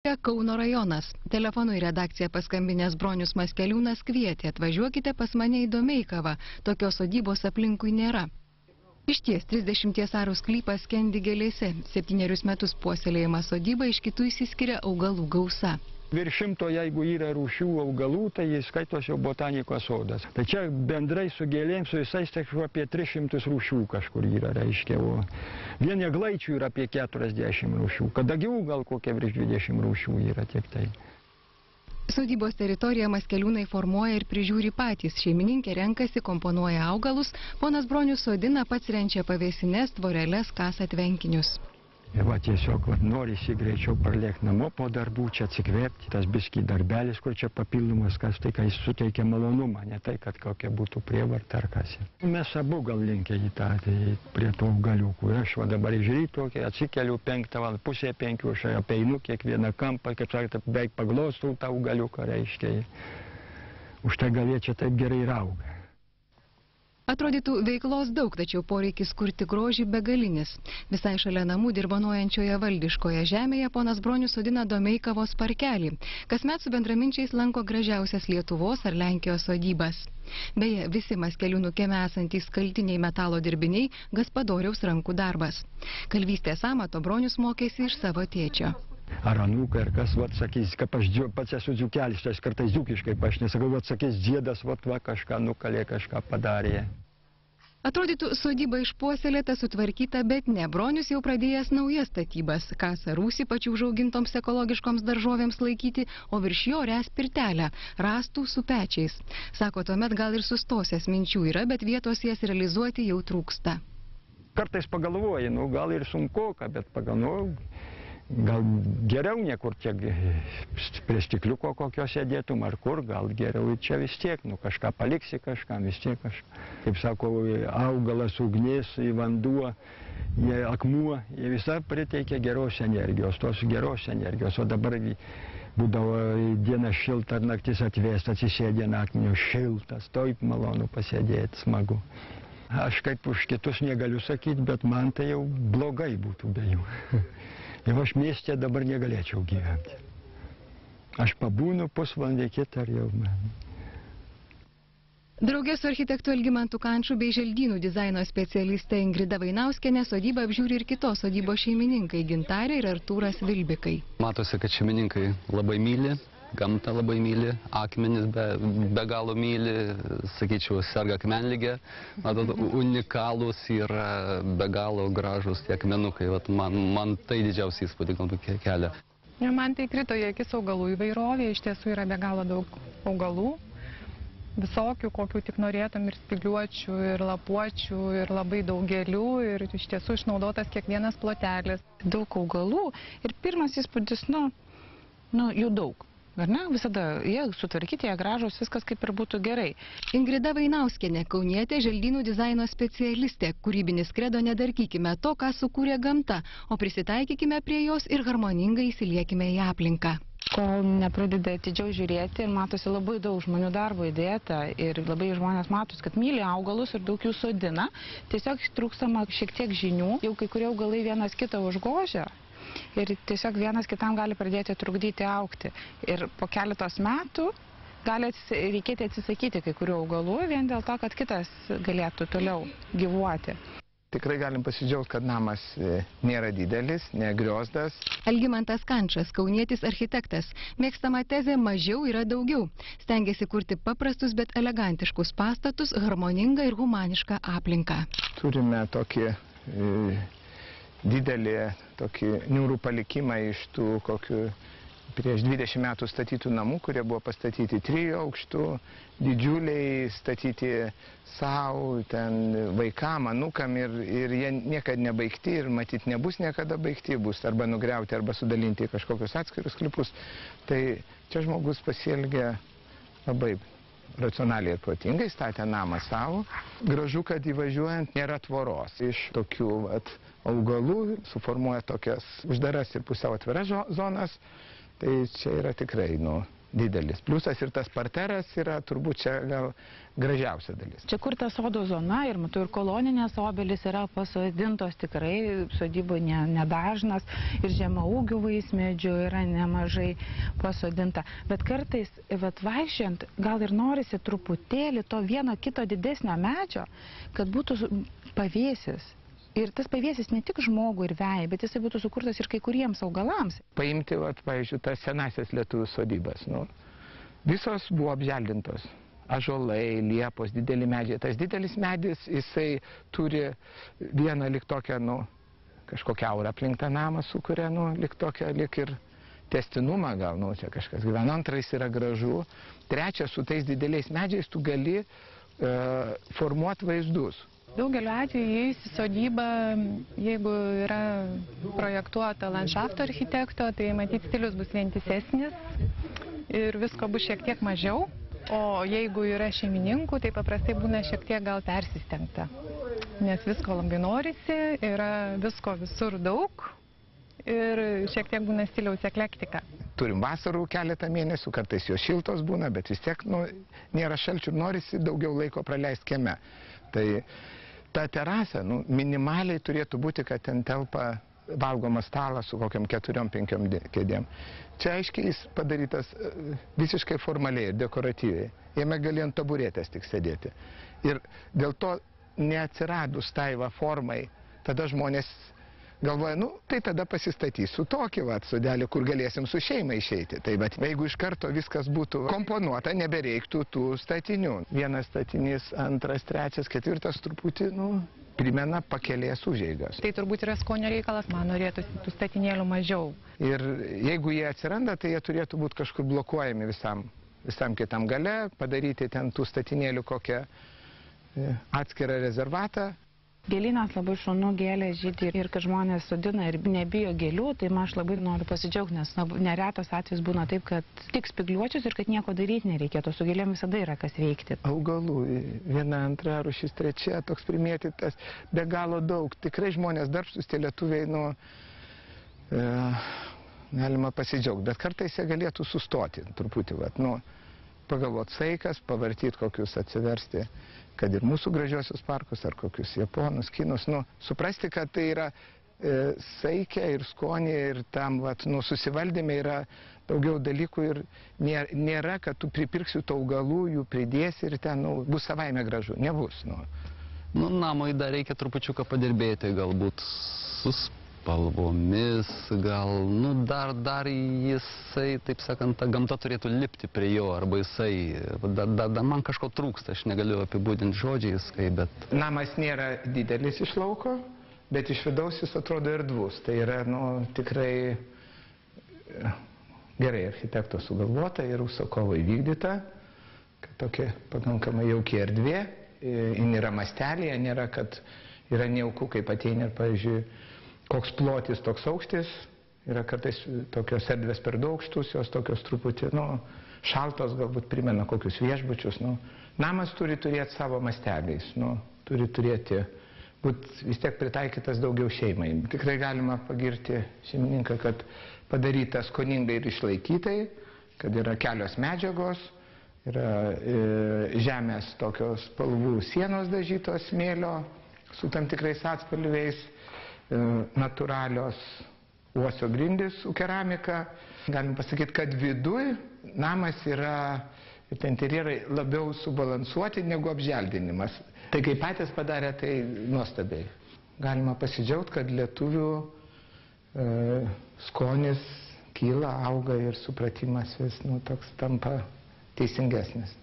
Kauno rajonas. Telefonu į redakciją paskambinęs Bronius Maskeliūnas kvietė: atvažiuokite pas mane į Domeikavą, tokios sodybos aplinkui nėra. Išties 30 arų sklypas skendi gėlėse. 7 metus puoselėjama sodyba, iš kitų išsiskiria augalų gausa. Virš 100, jeigu yra rūšių augalų, tai jis skaitos jau botanikos sodas. Tai čia bendrai su gėlėm, su visais apie 300 rūšių kažkur yra, reiškia. O vien eglaičių yra apie 40 rūšių. Kadagių gal kokia virš 20 rūšių yra tiek tai. Sodybos teritoriją Maskeliūnai formuoja ir prižiūri patys. Šeimininkė renkasi, komponuoja augalus, ponas Bronius sodina, pats renčia pavėsines, tvoreles, kasa tvenkinius. Ir va tiesiog norisi greičiau parlėkti namo po darbų, čia atsikvėpti. Tas biskį darbelis, kur čia papildomas, kas tai, kai jis suteikia malonumą, ne tai, kad kokia būtų prievarta ar kas. Mes abu gal linkę į tą, prie to augaliukų. Ir aš va dabar iš ryto, atsikeliu 5 val. Pusė 5, aš apeinu kiekvieną kampą, kaip sakėte, beveik paglostau tą augaliuką, reiškia. Už tai gal jie čia taip gerai ir auga. Atrodytų veiklos daug, tačiau poreikis kurti grožį begalinis. Visai šalia namų dirbanojančioje valdiškoje žemėje ponas Bronius sodina Domeikavos parkelį. Kasmet su bendraminčiais lanko gražiausias Lietuvos ar Lenkijos sodybas. Beje, visi Maskeliūnų kieme esantys skaltiniai metalo dirbiniai Gaspadoriaus rankų darbas. Kalvystės amato Bronius mokėsi iš savo tėčio. Ar anūkai, ar kas, vat, sakys, kad aš pats esu dziukelis, tai kartais dziukiškai, aš nesakau, vat, sakys, dėdas, vat, va, kažką nukalė, kažką padarė. Atrodytų, sodyba išpuoselėta, sutvarkyta, bet ne. Bronius jau pradėjęs naujas statybas. Kasa rūsį pačių užaugintoms ekologiškoms daržovėms laikyti, o virš jo res pirtelę, rąstų su pečiais. Sako, tuomet gal ir sustosęs minčių yra, bet vietos jas realizuoti jau trūksta. Kartais pagalvoji, nu, gal ir sunkoka, bet pagalvoju, gal geriau niekur čia prie stikliuko kokio sėdėtum ar kur, gal geriau čia vis tiek, nu kažką paliksi kažkam, vis tiek kažką. Kaip sako, augalas, ugnis, vanduo, akmuo, jie visą priteikia geros energijos, tos geros energijos. O dabar būdavo diena šilta, naktis atvėsta, atsisėdė naktinio šiltas, taip malonu pasėdėti, smagu. Aš kaip už kitus negaliu sakyti, bet man tai jau blogai būtų be jų. Ir aš mieste dabar negalėčiau gyventi. Aš pabūnu pusvalandį kitą ar jau man. Draugė su architektu Algimantu Kanču bei želdynų dizaino specialiste Ingrida Vainauskienė sodybą apžiūri ir kitos sodybos šeimininkai Gintarė ir Artūras Vilbikai. Matosi, kad šeimininkai labai myli, gamtą labai myli, akmenis be galo myli, sakyčiau, serga akmenligė, unikalūs yra, be galo gražus tie akmenukai, man tai didžiausiai įspūdį galbūt kelia. Man tai krito į akis augalų įvairovė, iš tiesų yra be galo daug augalų, visokių, kokių tik norėtum, ir spygliuočių, ir lapuočių, ir labai daug gėlių, ir iš tiesų išnaudotas kiekvienas plotelis. Daug augalų ir pirmas įspūdis, jų daug. Ar ne? Visada jie sutvarkyti, jie gražus, viskas kaip ir būtų gerai. Ingrida Vainauskienė, kaunietė, želdynų dizaino specialistė. Kūrybinis kredo: nedarkykime to, ką sukūrė gamta, o prisitaikykime prie jos ir harmoningai įsiliekime į aplinką. Kol nepradeda atidžiau žiūrėti, matosi labai daug žmonių darbo įdėta ir labai žmonės matos, kad myli augalus ir daug jų sodina. Tiesiog trūkstama šiek tiek žinių, jau kai kurie augalai vienas kitą užgožia. Ir tiesiog vienas kitam gali pradėti trukdyti augti. Ir po keletos metų gali reikėti atsisakyti kai kurių augalų vien dėl to, kad kitas galėtų toliau gyvuoti. Tikrai galim pasidžiaugti, kad namas nėra didelis, negriozdas. Algimantas Kančas, kaunietis architektas. Mėgstama tezė: mažiau yra daugiau. Stengiasi kurti paprastus, bet elegantiškus pastatus, harmoningą ir humanišką aplinką. Turime tokį didelį, tokį niūrų palikimą iš tų kokių prieš 20 metų statytų namų, kurie buvo pastatyti 3 aukštų, didžiuliai, statyti savo, ten vaikam, anūkam, ir jie niekada nebaigti ir matyt nebus niekada baigti, bus arba nugriauti, arba sudalinti į kažkokius atskirius klipus. Tai čia žmogus pasielgia labai racionaliai ir protingai, statė namą savo. Gražu, kad įvažiuojant nėra tvoros. Iš tokių augalų suformuoja tokias uždaras ir pusiau atviras zonas. Tai čia yra tikrai didelis. Pliusas ir tas parteras yra turbūt čia gal gražiausia dalis. Čia kur ta sodo zona ir matau ir koloninės obelis yra pasodintos tikrai, sodyboje nedažnas ir žemaūgių vaismedžių yra nemažai pasodinta. Bet kartais, vaikščiant, gal ir norisi truputėlį to vieno kito didesnio medžio, kad būtų pavėsis. Ir tas pavėsis ne tik žmogui ir vejai, bet jisai būtų sukurtas ir kai kuriems augalams. Paimti, pavyzdžiui, tas senasias lietuvių sodybas. Visos buvo apželdintos. Ąžuolai, liepos, dideli medžiai. Tas didelis medis, jisai turi vieną lyg tokią, kažkokią aurą aplink tą namą sukuria, lyg tokią, lyg ir testinumą gal, čia kažkas gyvena. Antras yra gražu. Trečias, su tais dideliais medžiais tu gali formuoti vaizdus. Daugeliu atveju įėjus į sodybą, jeigu yra projektuota landšafto architekto, tai matyt stilius bus vientisesnis ir visko bus šiek tiek mažiau. O jeigu yra šeimininkų, tai paprastai būna šiek tiek gal persistengta. Nes visko labai norisi, yra visko visur daug ir šiek tiek būna stiliaus eklektika. Turim vasarų keletą mėnesių, kartais jos šiltos būna, bet vis tiek nėra šalčių ir norisi daugiau laiko praleisti kieme. Tai ta terasa, minimaliai turėtų būti, kad ten telpa valgomas stalas su kokiam 4-5 kėdėm. Čia aiškiai jis padarytas visiškai formaliai ir dekoratyviai. Jame gali ant taburetės tik sėdėti. Ir dėl to neatsiradus tai formai, tada žmonės galvoja, tai tada pasistatysiu tokį sodelį, kur galėsim su šeima išeiti. Tai jeigu iš karto viskas būtų komponuota, nebereiktų tų statinių. Vienas statinys, antras, trečias, ketvirtas truputį, primena pakelės užeigas. Tai turbūt yra skonio reikalas, man norėtųsi tų statinėlių mažiau. Ir jeigu jie atsiranda, tai jie turėtų būti kažkur blokuojami visam kitam gale, padaryti ten tų statinėlių kokią atskirą rezervatą. Gėlynas labai šaunu, gėlė žydi ir kad žmonės sodina ir nebijo gėlių, tai aš labai noriu pasidžiaugti, nes neretas atvejis būna taip, kad tik spygliuočius ir kad nieko daryti nereikėtų, su gėlėm visada yra kas veikti. Augalų, viena, antra, rūšis, trečia, toks primėtytas, be galo daug. Tikrai žmonės darbštūs, tie lietuviai, galima pasidžiaugti, bet kartais jie galėtų sustoti truputį, pagalvoti saikas, pavartyti kokius atsiversti, kad ir mūsų gražiosius parkus, ar kokius japonus, kinus, suprasti, kad tai yra saikia ir skonė ir tam, susivaldyme yra daugiau dalykų ir nėra, kad tu pripirksiu tų augalų, jų pridėsi ir ten, bus savaime gražu. Nebus, Namui dar reikia trupučiuką padirbėti, galbūt su spalvomis, gal, dar jisai, taip sakant, ta gamta turėtų lipti prie jo, arba jisai, man kažko trūksta, aš negaliu apibūdinti žodžiais, bet... Namas nėra didelis iš lauko, bet iš vidaus jis atrodo erdvus. Tai yra, tikrai gerai architekto sugalvota ir užsakovo įvykdyta, kad tokia pakankamai jauki erdvė, jin yra mastelėje, nėra, kad yra nejauku, kaip ateina ir, pavyzdžiui, koks plotis, toks aukštis, yra kartais tokios erdvės per daug aukštus, jos tokios truputį, šaltos galbūt primena kokius viešbučius, Namas turi turėti savo masteliais, turi turėti, būti vis tiek pritaikytas daugiau šeimai. Tikrai galima pagirti šeimininką, kad padaryta skoningai ir išlaikytai, kad yra kelios medžiagos, yra žemės tokios spalvų sienos dažytos smėlio su tam tikrais atspalviais, natūralios uosio grindys su keramika. Galim pasakyti, kad viduj namas yra, interjerai labiau subalansuoti negu apželdinimas. Tai kai patys padarė, tai nuostabiai. Galima pasidžiaugti, kad lietuvių skonis kyla, auga ir supratimas vis toks tampa teisingesnis.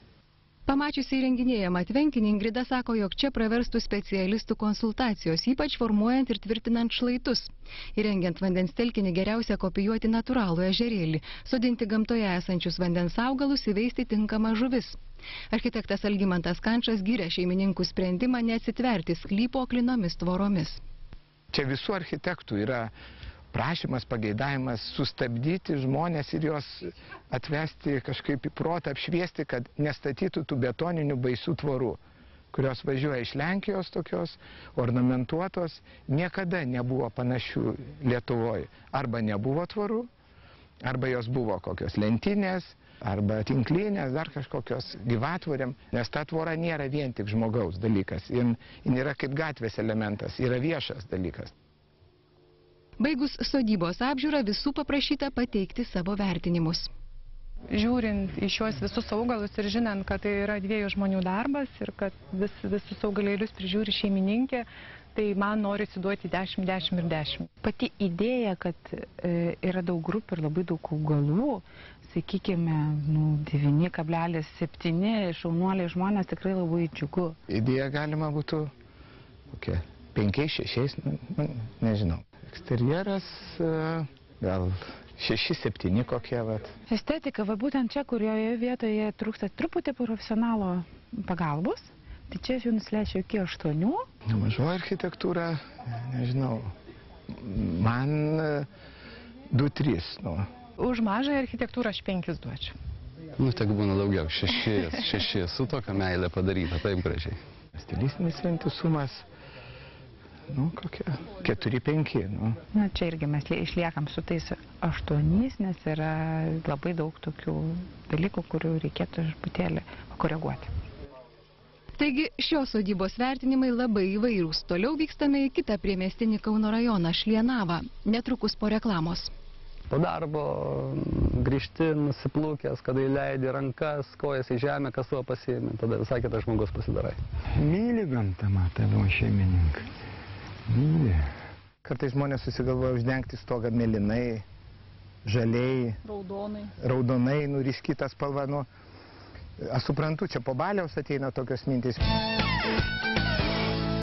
Pamačiusi įrenginėjamą tvenkinį, Ingrida sako, jog čia praverstų specialistų konsultacijos, ypač formuojant ir tvirtinant šlaitus. Įrengiant vandens telkinį geriausia kopijuoti natūralų ežerėlį, sodinti gamtoje esančius vandens augalus, įveisti tinkamą žuvis. Architektas Algimantas Kančas gyrė šeimininkų sprendimą neatsitverti sklypo aklinomis tvoromis. Čia visų architektų yra prašymas, pageidavimas sustabdyti žmonės ir juos atvesti kažkaip į protą, apšviesti, kad nestatytų tų betoninių baisių tvorų, kurios važiuoja iš Lenkijos tokios, ornamentuotos. Niekada nebuvo panašių Lietuvoje. Arba nebuvo tvorų, Arba jos buvo kokios lentinės, arba tinklinės, dar kažkokios gyvatvoriam, nes ta tvora nėra vien tik žmogaus dalykas, jin yra kaip gatvės elementas, yra viešas dalykas. Baigus sodybos apžiūrą visų paprašyta pateikti savo vertinimus. Žiūrint į šiuos visus augalus ir žinant, kad tai yra 2 žmonių darbas ir kad visus augalėlius prižiūri šeimininkė, tai man norisi duoti 10, 10 ir 10. Pati idėja, kad yra daug grupių ir labai daug augalų, sakykime, 9,7 šaunuoliai žmonės, tikrai labai džiugu. Idėja galima būtų 5, 6, nežinau. Eksterjeras gal 6, 7 kokie. Estetika, būtent čia, kurioje vietoje trūksta truputį profesionalo pagalbos, tai čia aš jau nusilečiau iki 8. Mažoji architektūra, nežinau, man 2-3. Už mažąją architektūrą aš 5 duočiau. Tik būna daugiau, 6 su tokia meilė padaryta, taip gražiai. Stilistinis vientisumas, kokie 4-5. Čia irgi mes išliekam su tais 8, nes yra labai daug tokių dalykų, kurių reikėtų truputėlį koreguoti. Taigi šios sodybos vertinimai labai įvairūs. Toliau vykstame į kitą priemiestinį Kauno rajoną Šlienavą, netrukus po reklamos. Po darbo grįžti nusiplūkęs, kada įleidi rankas, kojas į žemę, kasuo pasiėmė, tada visai kitas žmogus pasidarai. Myli gamtą, matavo šeimininkai. Myli. Kartais žmonės susigalvoja uždengti stogą mėlynai, žaliai, raudonai, nuriškytas spalva. Aš suprantu, čia po baliaus ateina tokios mintys.